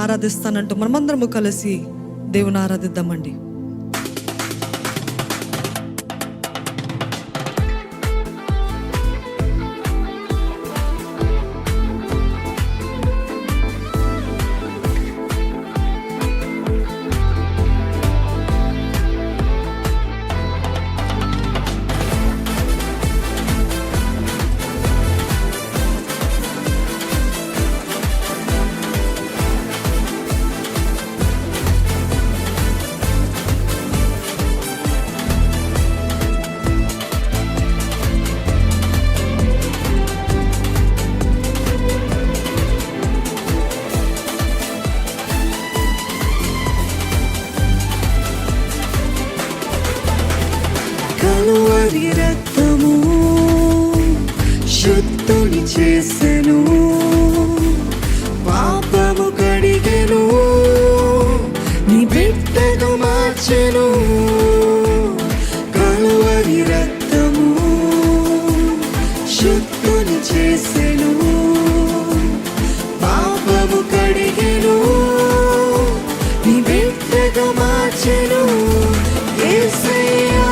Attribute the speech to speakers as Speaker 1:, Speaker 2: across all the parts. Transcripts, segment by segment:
Speaker 1: ఆరాధిస్తానంటూ మనమందరము కలిసి దేవుని ఆరాధిద్దామండి.
Speaker 2: కలువరి రక్తము శుద్ధుని చేసెను, పాపము కడిగెను, నీ బిడ్డను మార్చెను. కలువరి రక్తము శుద్ధుని చేసెను, పాపము కడిగెను, నీ బిడ్డను మార్చెను. యేసయ్యా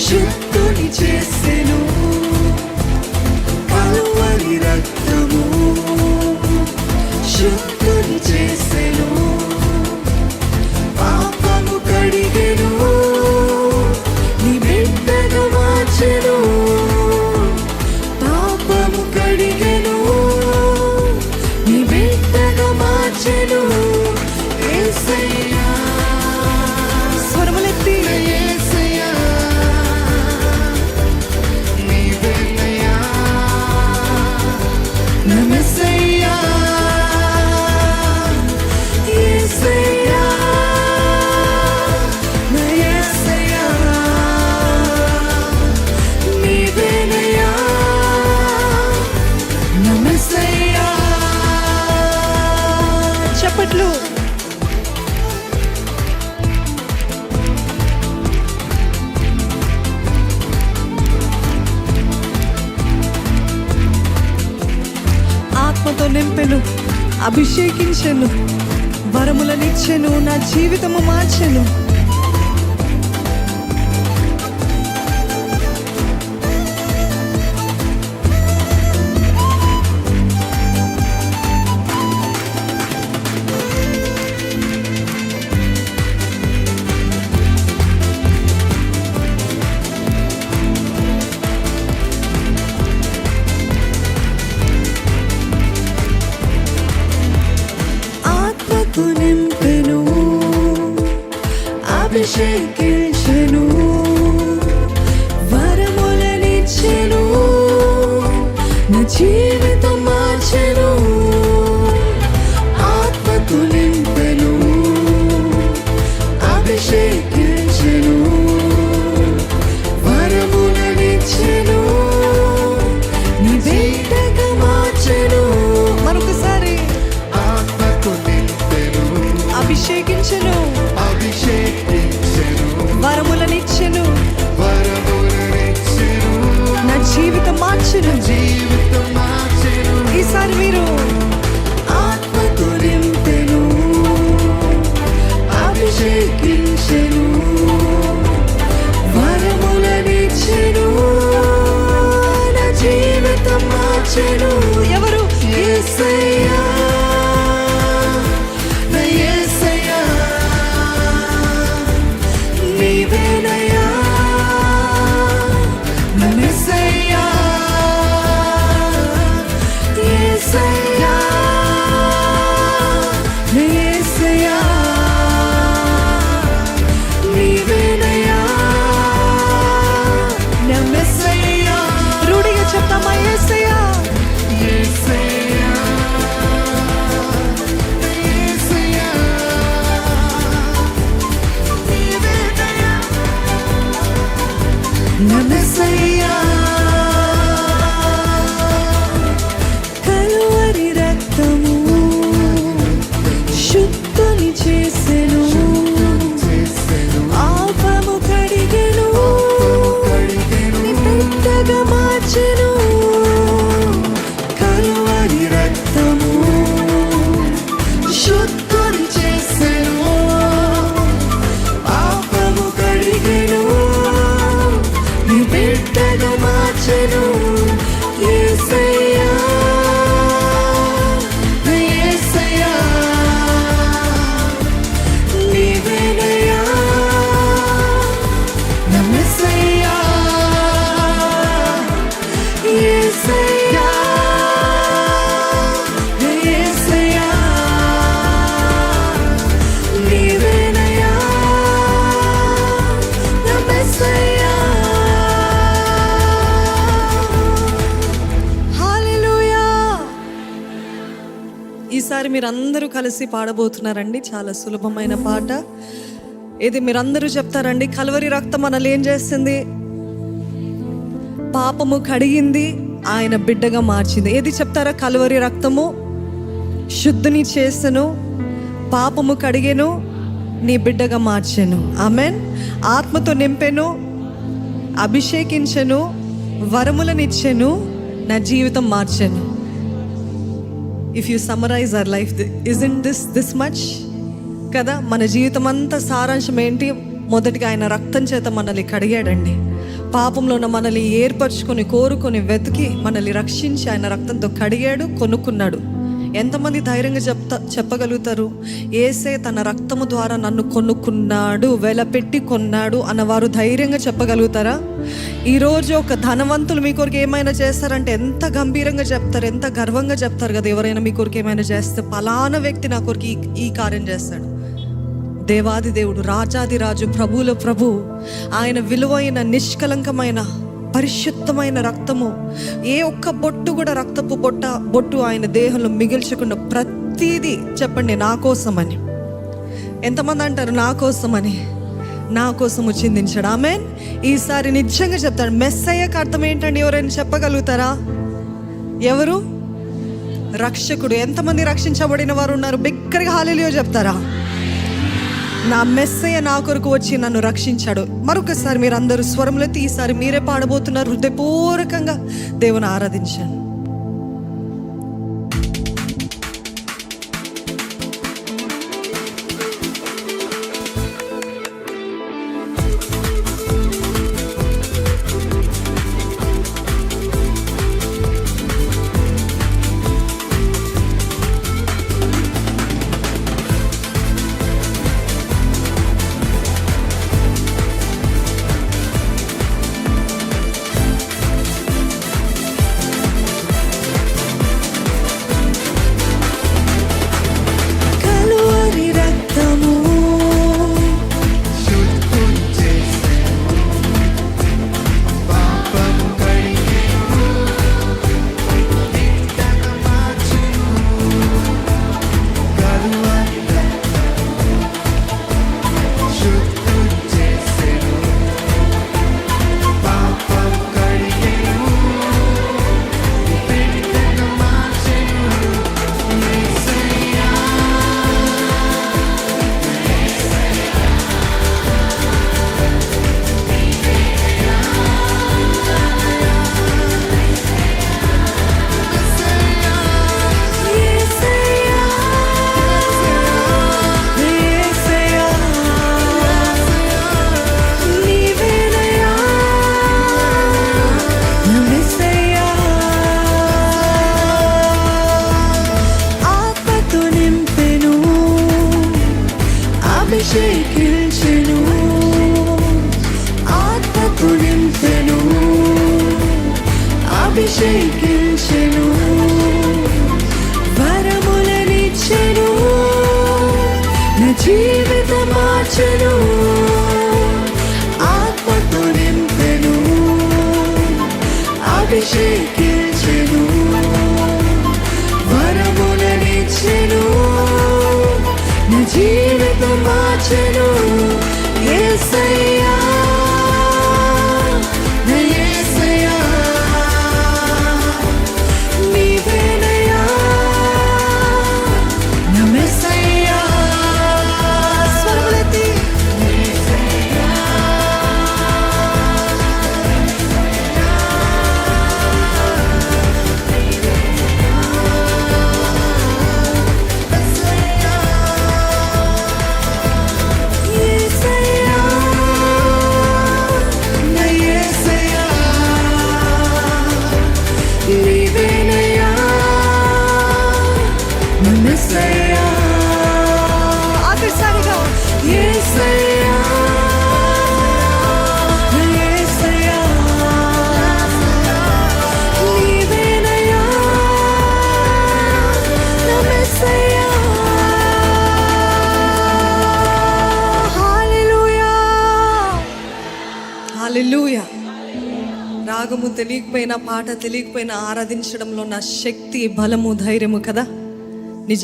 Speaker 2: శుద్ధుని చేసెను, కలువరి రక్తము శుద్ధుని చేసెను, పాపము కడిగెను, నీ బిడ్డను మార్చెను. పాపము కడిగెను, నీ బిడ్డను మార్చెను. యేసయ్యా
Speaker 1: స్వరములెత్తి చప్పట్లు. ఆత్మతో నింపెను, అభిషేకించెను, వరములనిచ్చెను, నా జీవితము మార్చెను.
Speaker 2: నింపెను, అభిషేకించెను, వరములనిచ్చెను, నా జీవితం మార్చెను. ఆత్మతో నింపెను, అభిషేకించెను, వరములనిచ్చెను, నీ బిడ్డగా మార్చెను.
Speaker 1: మరొకసారి
Speaker 2: అభిషేకించెను,
Speaker 1: వరములనిచ్చెను, ఈసారి మీరందరూ కలిసి పాడబోతున్నారండి. చాలా సులభమైన పాట. ఇది మీరందరూ చెప్తారండి. కల్వరి రక్తం మనల్ని ఏం చేస్తుంది? పాపము కడిగింది, ఆయన బిడ్డగా మార్చింది. ఏది చెప్తారా? కల్వరి రక్తము శుద్ధిని చేసెను, పాపము కడిగెను, నీ బిడ్డగా మార్చెను. ఆమెన్. ఆత్మతో నింపెను, అభిషేకించెను, వరములనిచ్చెను, నా జీవితం మార్చెను. If you summarize our life, isn't this much కదా? మన జీవితం అంతా సారాంశం ఏంటి? మొదటిగా ఆయన రక్తం చేత మనల్ని కడిగాడండి. పాపంలో ఉన్న మనల్ని ఏర్పరచుకొని, కోరుకొని, వెతికి మనల్ని రక్షించి ఆయన రక్తంతో కడిగాడు, కొనుక్కున్నాడు. ఎంతమంది ధైర్యంగా చెప్పగలుగుతారు? యేసే తన రక్తము ద్వారా నన్ను కొనుక్కున్నాడు, వెలపెట్టి కొన్నాడు అన్నవారు ధైర్యంగా చెప్పగలుగుతారా? ఈరోజు ఒక ధనవంతులు మీ కొరకు ఏమైనా చేస్తారంటే ఎంత గంభీరంగా చెప్తారు, ఎంత గర్వంగా చెప్తారు కదా. ఎవరైనా మీ కొరకు ఏమైనా చేస్తే, పలానా వ్యక్తి నా కొరకు ఈ కార్యం చేస్తాడు. దేవాది దేవుడు, రాజాది రాజు, ప్రభువుల ప్రభు, ఆయన విలువైన, నిష్కలంకమైన, పరిశుద్ధమైన రక్తము, ఏ ఒక్క బొట్టు కూడా రక్తపు బొట్టు ఆయన దేహంలో మిగిల్చకుండా ప్రతిదీ చెప్పండి నా కోసమని. ఎంతమంది అంటారు నా కోసమని? నా కోసము చిందించాడు. ఆమేన్. ఈసారి నిజంగా చెప్తాడు. మెస్సయ్యకు అర్థం ఏంటండి? ఎవరైనా చెప్పగలుగుతారా? ఎవరు? రక్షకుడు. ఎంతమంది రక్షించబడిన వారు ఉన్నారు? బిగ్గరగా హల్లెలూయా చెప్తారా? నా మెస్సయ్య నా కొరకు వచ్చి నన్ను రక్షించాడు. మరొకసారి మీరు అందరూ స్వరములెత్తి ఈసారి మీరే పాడబోతున్నారు. హృదయపూర్వకంగా దేవుని ఆరాధించాను.
Speaker 2: అభిషేకించెను, ఆత్మతో నింపెను, అభిషేకించెను, వరములనిచ్చెను, నా జీవితం మార్చెను. ఆత్మతో నింపెను, అభిషేకించెను, వరములనిచ్చెను, నా జీవితం మార్చెను. యేసయ్యా, నా యేసయ్యా, నీవేనయ్యా, నా మెస్సయ్యా. స్వరములెత్తి యేసయ్యా,
Speaker 1: ఆఖరిసారిగా
Speaker 2: యేసయ్యా, నా యేసయ్యా, నీవేనయ్యా, నా మెస్సయ్యా.
Speaker 1: హల్లెలూయా, హల్లెలూయా. రాగము తెలియకపోయినా, పాట తెలియకపోయినా ఆరాధించడంలో నా శక్తి, బలము, ధైర్యము కదా. నిజంగా